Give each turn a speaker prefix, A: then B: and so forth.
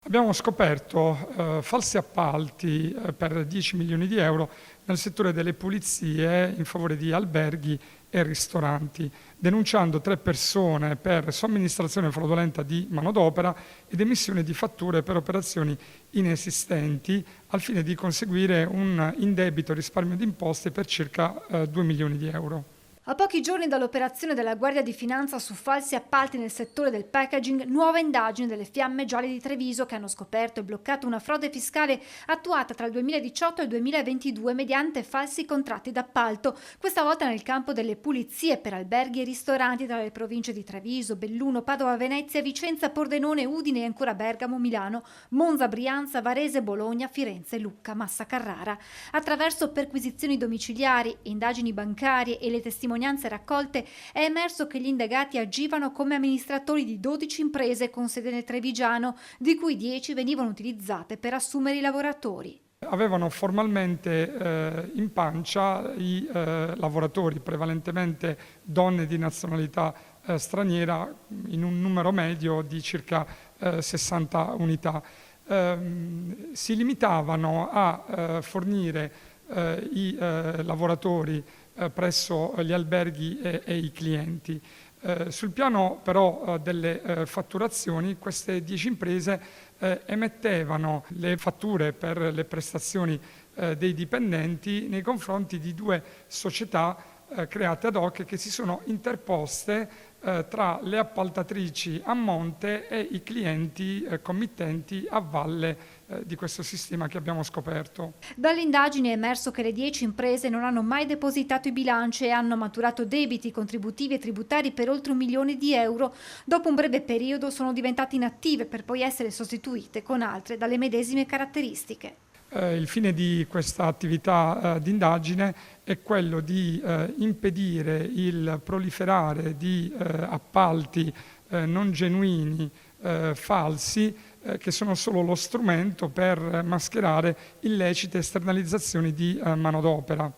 A: Abbiamo scoperto falsi appalti per 10 milioni di euro nel settore delle pulizie in favore di alberghi e ristoranti, denunciando 3 persone per somministrazione fraudolenta di manodopera ed emissione di fatture per operazioni inesistenti al fine di conseguire un indebito risparmio di imposte per circa 2 milioni di euro.
B: A pochi giorni dall'operazione della Guardia di Finanza su falsi appalti nel settore del packaging, nuova indagine delle Fiamme Gialle di Treviso che hanno scoperto e bloccato una frode fiscale attuata tra il 2018 e il 2022 mediante falsi contratti d'appalto, questa volta nel campo delle pulizie per alberghi e ristoranti tra le province di Treviso, Belluno, Padova, Venezia, Vicenza, Pordenone, Udine e ancora Bergamo, Milano, Monza, Brianza, Varese, Bologna, Firenze, Lucca, Massa Carrara. Attraverso perquisizioni domiciliari, indagini bancarie e le testimonianze raccolte è emerso che gli indagati agivano come amministratori di 12 imprese con sede nel Trevigiano, di cui 10 venivano utilizzate per assumere i lavoratori.
A: Avevano formalmente in pancia i lavoratori, prevalentemente donne di nazionalità straniera, in un numero medio di circa 60 unità. Si limitavano a fornire i lavoratori presso gli alberghi e i clienti. Sul piano però delle fatturazioni, queste 10 imprese emettevano le fatture per le prestazioni dei dipendenti nei confronti di 2 società create ad hoc che si sono interposte tra le appaltatrici a monte e i clienti committenti a valle di questo sistema che abbiamo scoperto.
B: Dall'indagine è emerso che le 10 imprese non hanno mai depositato i bilanci e hanno maturato debiti contributivi e tributari per oltre 1 milione di euro. Dopo un breve periodo sono diventate inattive per poi essere sostituite con altre dalle medesime caratteristiche.
A: Il fine di questa attività di indagine è quello di impedire il proliferare di appalti non genuini, falsi, che sono solo lo strumento per mascherare illecite esternalizzazioni di manodopera.